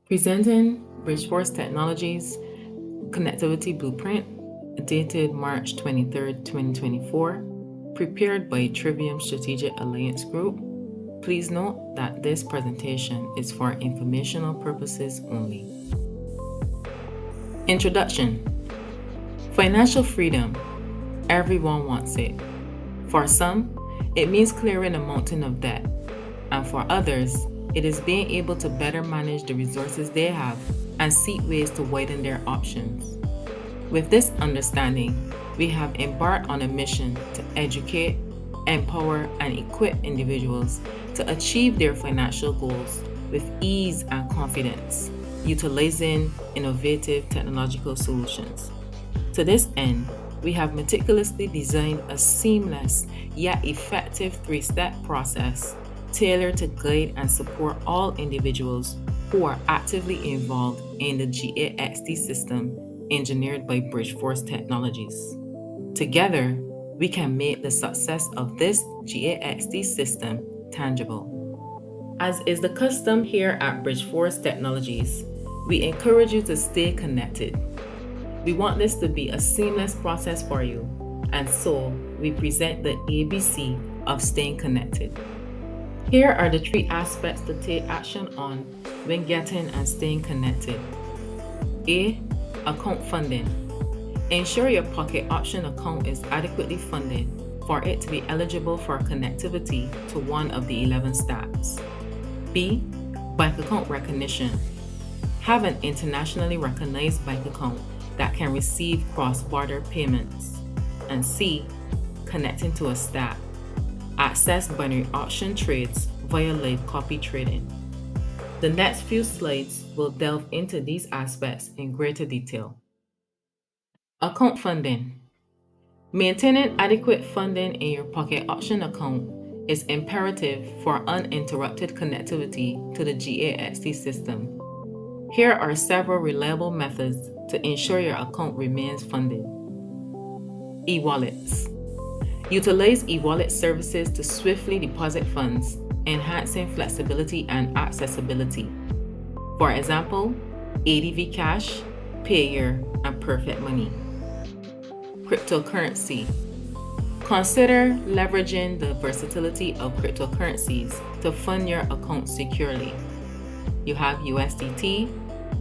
Presenting Bridgeforce Technologies Connectivity Blueprint, dated March 23rd, 2024, prepared by Trivium Strategic Alliance Group. Please note that this presentation is for informational purposes only. Introduction. Financial freedom. Everyone wants it. For some, it means clearing a mountain of debt, and for others, it is being able to better manage the resources they have and seek ways to widen their options. With this understanding, we have embarked on a mission to educate, empower, and equip individuals to achieve their financial goals with ease and confidence, utilizing innovative technological solutions. To this end, we have meticulously designed a seamless yet effective three-step process tailored to guide and support all individuals who are actively involved in the GAXT system engineered by Bridgeforce Technologies. Together, we can make the success of this GAXT system tangible. As is the custom here at Bridgeforce Technologies, we encourage you to stay connected. We want this to be a seamless process for you, and so we present the ABC of staying connected. Here are the 3 aspects to take action on when getting and staying connected. A. Account funding. Ensure your pocket option account is adequately funded for it to be eligible for connectivity to one of the 11 stacks. B. Bank account recognition. Have an internationally recognized bank account that can receive cross-border payments. And C. Connecting to a stack. Access binary option trades via live copy trading. The next few slides will delve into these aspects in greater detail. Account funding. Maintaining adequate funding in your pocket option account is imperative for uninterrupted connectivity to the GAXT system. Here are several reliable methods to ensure your account remains funded. E-wallets. Utilize e-wallet services to swiftly deposit funds, enhancing flexibility and accessibility. For example, ADV Cash, Payer, and Perfect Money. Cryptocurrency. Consider leveraging the versatility of cryptocurrencies to fund your account securely. You have USDT,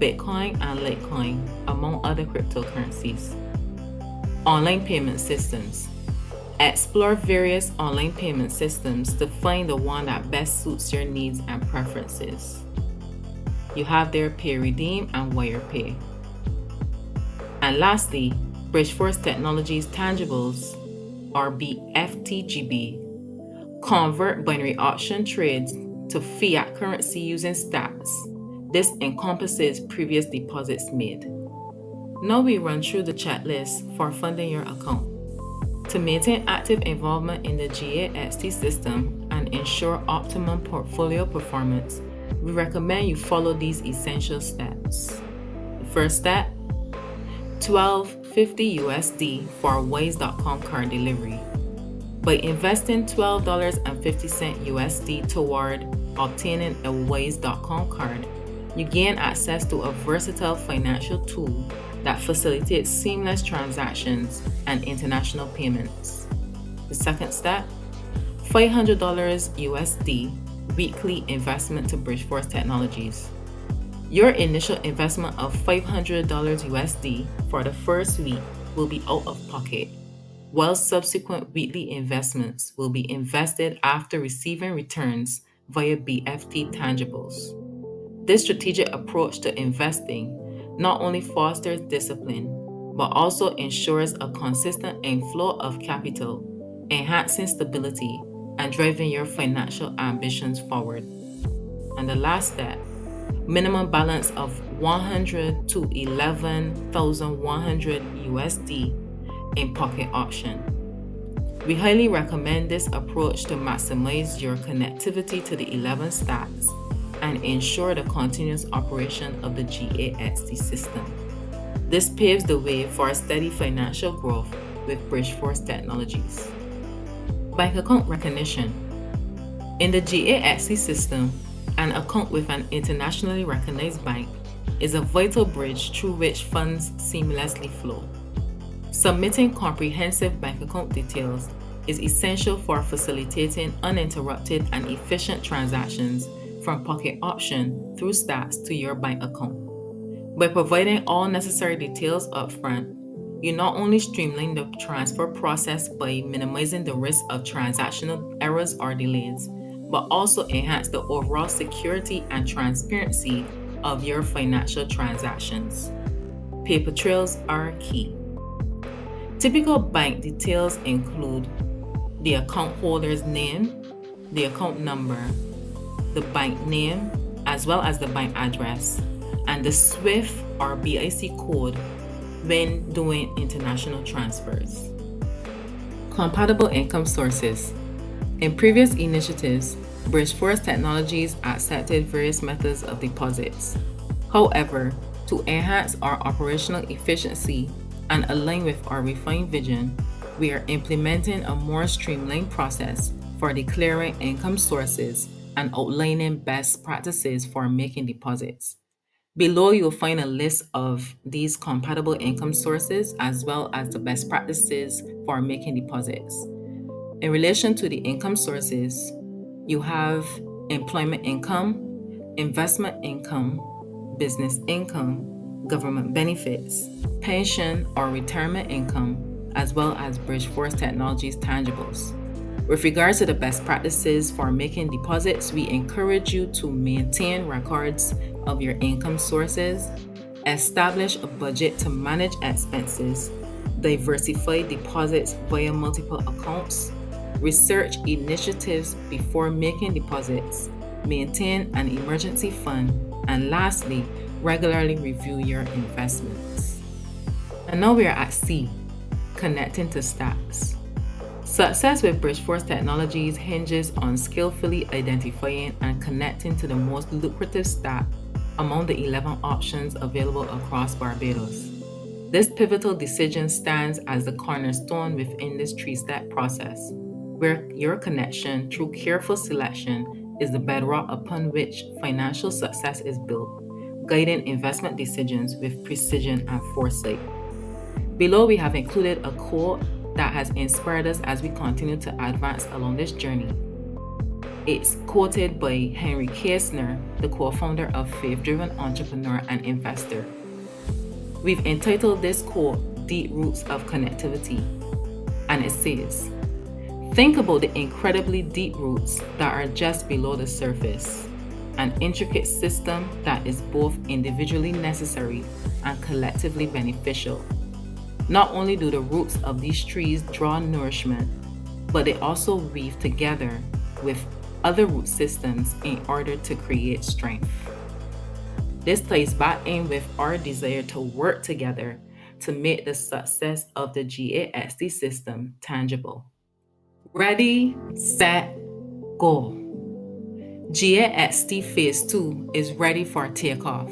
Bitcoin, and Litecoin, among other cryptocurrencies. Online payment systems. Explore various online payment systems to find the one that best suits your needs and preferences. You have their Pay Redeem and WirePay. And lastly, Bridgeforce Technologies Tangibles, or BFTGB, convert binary option trades to fiat currency using stacks. This encompasses previous deposits made. Now we run through the checklist for funding your account. To maintain active involvement in the GAXT system and ensure optimum portfolio performance, we recommend you follow these essential steps. The first step, $12.50 USD for Wise.com card delivery. By investing $12.50 USD toward obtaining a Wise.com card, you gain access to a versatile financial tool that facilitates seamless transactions and international payments. The second step, $500 USD weekly investment to Bridgeforce Technologies. Your initial investment of $500 USD for the first week will be out of pocket, while subsequent weekly investments will be invested after receiving returns via BFT tangibles. This strategic approach to investing not only fosters discipline, but also ensures a consistent inflow of capital, enhancing stability and driving your financial ambitions forward. And the last step, minimum balance of $100 to $11,100 USD in pocket option. We highly recommend this approach to maximize your connectivity to the 11 stacks and ensure the continuous operation of the GAXT system. This paves the way for a steady financial growth with Bridgeforce Technologies. Bank account recognition. In the GAXT system, An account with an internationally recognized bank is a vital bridge through which funds seamlessly flow. Submitting comprehensive bank account details is essential for facilitating uninterrupted and efficient transactions from pocket option through stacks to your bank account. By providing all necessary details upfront, you not only streamline the transfer process by minimizing the risk of transactional errors or delays, but also enhance the overall security and transparency of your financial transactions. Paper trails are key. Typical bank details include the account holder's name, the account number, the bank name, as well as the bank address, and the SWIFT or BIC code when doing international transfers. Compatible income sources. In previous initiatives, Bridgeforce Technologies accepted various methods of deposits. However, to enhance our operational efficiency and align with our refined vision, we are implementing a more streamlined process for declaring income sources and outlining best practices for making deposits. Below, you'll find a list of these compatible income sources as well as the best practices for making deposits. In relation to the income sources, you have employment income, investment income, business income, government benefits, pension or retirement income, as well as Bridgeforce Technologies tangibles. With regards to the best practices for making deposits, we encourage you to maintain records of your income sources, establish a budget to manage expenses, diversify deposits via multiple accounts, research initiatives before making deposits, maintain an emergency fund, and lastly, regularly review your investments. And now we are at C, connecting to stacks. Success with Bridgeforce Technologies hinges on skillfully identifying and connecting to the most lucrative stack among the 11 options available across Barbados. This pivotal decision stands as the cornerstone within this three-step process, where your connection through careful selection is the bedrock upon which financial success is built, guiding investment decisions with precision and foresight. Below, we have included a quote that has inspired us as we continue to advance along this journey. It's quoted by Henry Kiesner, the co-founder of Faith Driven Entrepreneur and Investor. We've entitled this quote, Deep Roots of Connectivity, and it says, think about the incredibly deep roots that are just below the surface, an intricate system that is both individually necessary and collectively beneficial. Not only do the roots of these trees draw nourishment, but they also weave together with other root systems in order to create strength. This ties back in with our desire to work together to make the success of the GAXT system tangible. Ready, set, go. GAXT Phase 2 is ready for takeoff.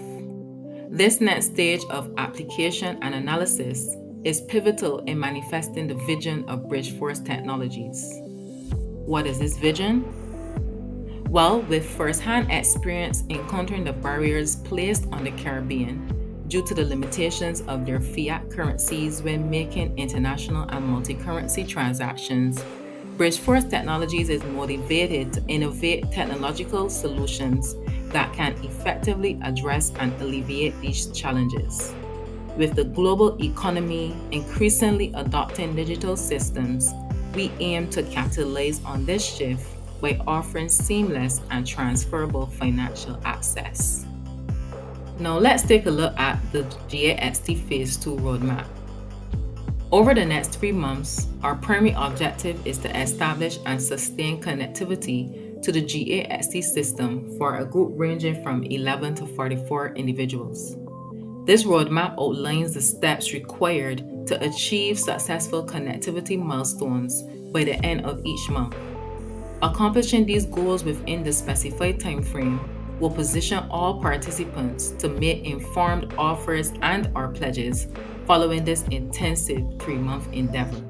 This next stage of application and analysis is pivotal in manifesting the vision of Bridgeforce Technologies. What is this vision? Well, with first-hand experience encountering the barriers placed on the Caribbean due to the limitations of their fiat currencies when making international and multi-currency transactions, Bridgeforce Technologies is motivated to innovate technological solutions that can effectively address and alleviate these challenges. With the global economy increasingly adopting digital systems, we aim to capitalize on this shift by offering seamless and transferable financial access. Now let's take a look at the GAXT Phase 2 roadmap. Over the next 3 months, our primary objective is to establish and sustain connectivity to the GAXT system for a group ranging from 11 to 44 individuals. This roadmap outlines the steps required to achieve successful connectivity milestones by the end of each month. Accomplishing these goals within the specified timeframe will position all participants to make informed offers and/or pledges following this intensive 3-month endeavor.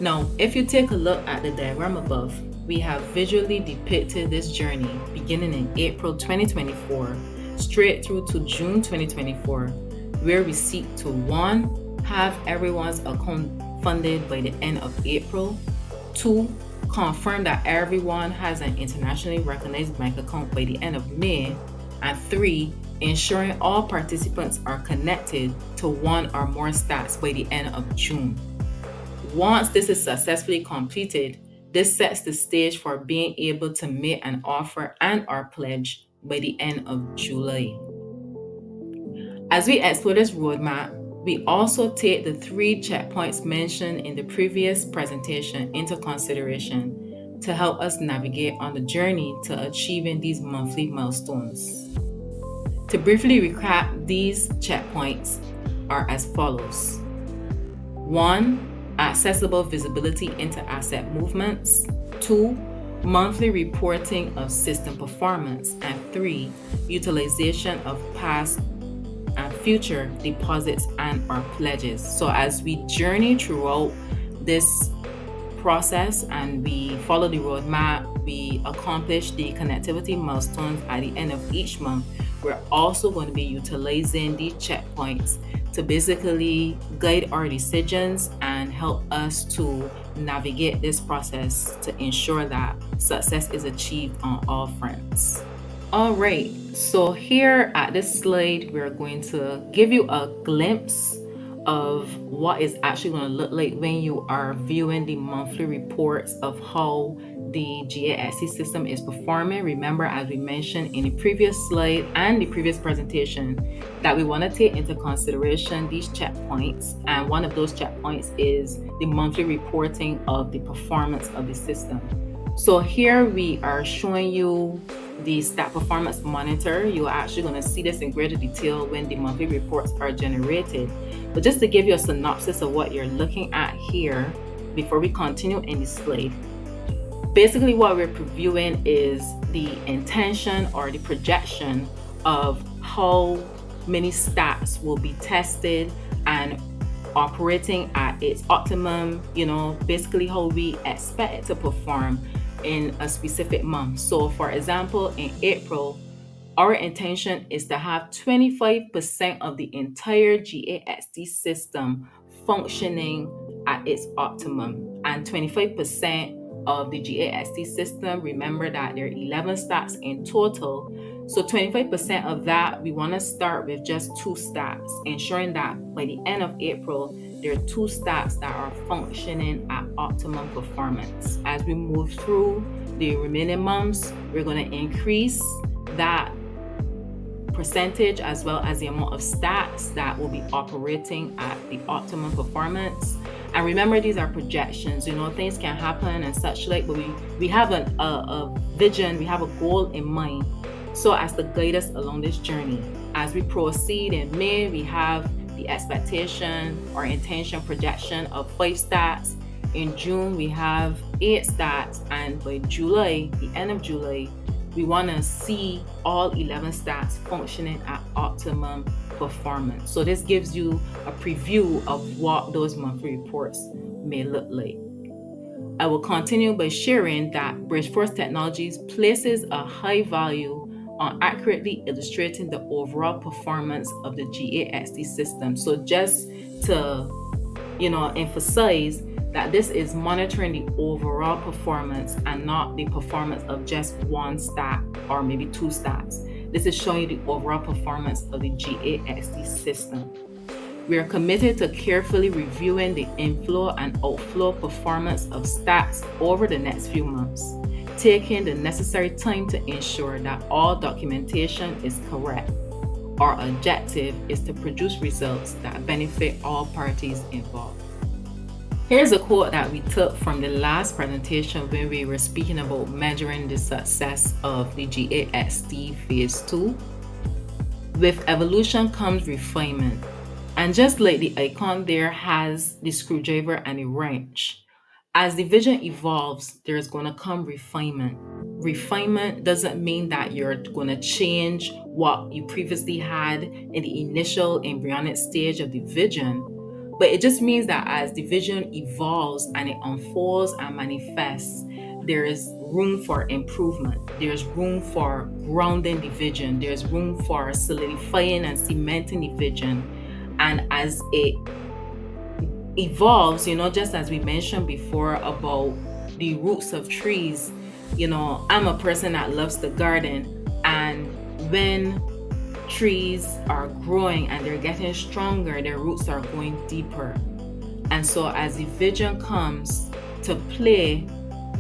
Now, if you take a look at the diagram above, we have visually depicted this journey beginning in April 2024 straight through to June 2024, where we seek to one, have everyone's account funded by the end of April, two, confirm that everyone has an internationally recognized bank account by the end of May, and three, ensuring all participants are connected to one or more stats by the end of June. Once this is successfully completed, this sets the stage for being able to make an offer and our pledge by the end of July. As we explore this roadmap, we also take the three checkpoints mentioned in the previous presentation into consideration to help us navigate on the journey to achieving these monthly milestones. To briefly recap, these checkpoints are as follows. 1. Accessible visibility into asset movements. 2. Monthly reporting of system performance. And 3. Utilization of past and future deposits and our pledges. So as we journey throughout this process and we follow the roadmap, we accomplish the connectivity milestones at the end of each month, we're also going to be utilizing these checkpoints to basically guide our decisions and help us to navigate this process to ensure that success is achieved on all fronts. All right, so here at this slide, we're going to give you a glimpse of what is actually going to look like when you are viewing the monthly reports of how the GASC system is performing. Remember, as we mentioned in the previous slide and the previous presentation, that we want to take into consideration these checkpoints. And one of those checkpoints is the monthly reporting of the performance of the system. So here we are showing you the stat performance monitor. You're actually going to see this in greater detail when the monthly reports are generated. But just to give you a synopsis of what you're looking at here before we continue in the slide, basically what we're previewing is the intention or the projection of how many stats will be tested and operating at its optimum, basically how we expect it to perform in a specific month. So for example, in April, our intention is to have 25% of the entire GAXD system functioning at its optimum. And 25% of the GAXD system, remember that there are 11 stats in total. So 25% of that, we want to start with just two stats, ensuring that by the end of April, there are two stats that are functioning at optimum performance. As we move through the remaining months, we're going to increase that percentage as well as the amount of stats that will be operating at the optimum performance. And remember, these are projections, things can happen and such like, but we have a vision, we have a goal in mind so as to guide us along this journey. As we proceed in May, we have the expectation or intention projection of 5 stats. In June, we have 8 stats, and by July, the end of July, we want to see all 11 stats functioning at optimum performance. So this gives you a preview of what those monthly reports may look like. I will continue by sharing that Bridgeforce Technologies places a high value on accurately illustrating the overall performance of the GAXD system. So just to emphasize that this is monitoring the overall performance and not the performance of just one stat or maybe two stats. This is showing you the overall performance of the GAXD system. We are committed to carefully reviewing the inflow and outflow performance of stats over the next few months, taking the necessary time to ensure that all documentation is correct. Our objective is to produce results that benefit all parties involved. Here's a quote that we took from the last presentation when we were speaking about measuring the success of the GAXD Phase 2. With evolution comes refinement. And just like the icon there has the screwdriver and a wrench, as the vision evolves, there's going to come refinement. Refinement doesn't mean that you're going to change what you previously had in the initial embryonic stage of the vision, but it just means that as the vision evolves and it unfolds and manifests, there is room for improvement. There's room for grounding the vision. There's room for solidifying and cementing the vision. And as it evolves, just as we mentioned before about the roots of trees, I'm a person that loves the garden. And when trees are growing and they're getting stronger, their roots are going deeper. And so as the vision comes to play,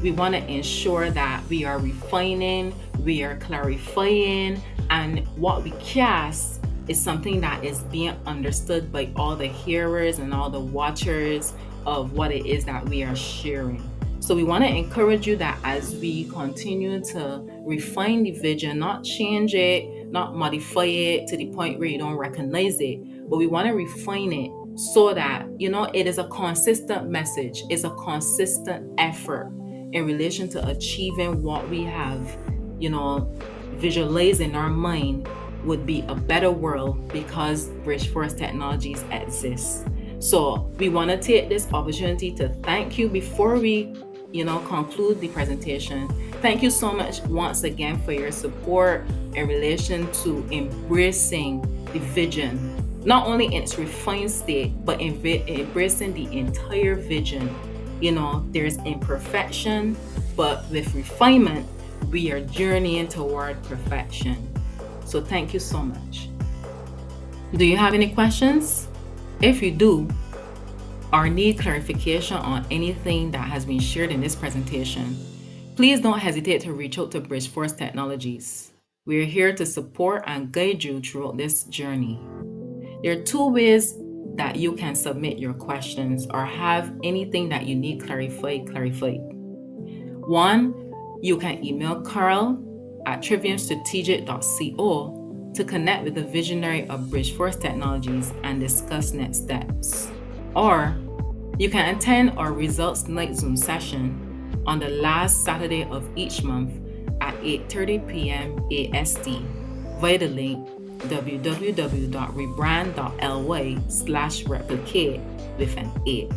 we want to ensure that we are refining, we are clarifying, and what we cast is something that is being understood by all the hearers and all the watchers of what it is that we are sharing. So we want to encourage you that as we continue to refine the vision, not change it, not modify it to the point where you don't recognize it, but we want to refine it so that, it is a consistent message, it's a consistent effort in relation to achieving what we have, visualized in our mind would be a better world because Bridgeforce Technologies exists. So we want to take this opportunity to thank you before we, conclude the presentation. Thank you so much once again for your support in relation to embracing the vision, not only in its refined state, but embracing the entire vision. There's imperfection, but with refinement, we are journeying toward perfection. So thank you so much. Do you have any questions? If you do, or need clarification on anything that has been shared in this presentation, please don't hesitate to reach out to Bridgeforce Technologies. We are here to support and guide you throughout this journey. There are 2 ways that you can submit your questions or have anything that you need clarified. 1, you can email Carl at triviumstrategic.co to connect with the visionary of Bridgeforce Technologies and discuss next steps. Or you can attend our Results Night Zoom session on the last Saturday of each month at 8:30 p.m. AST via the link www.rebrand.ly/replicate with an 8.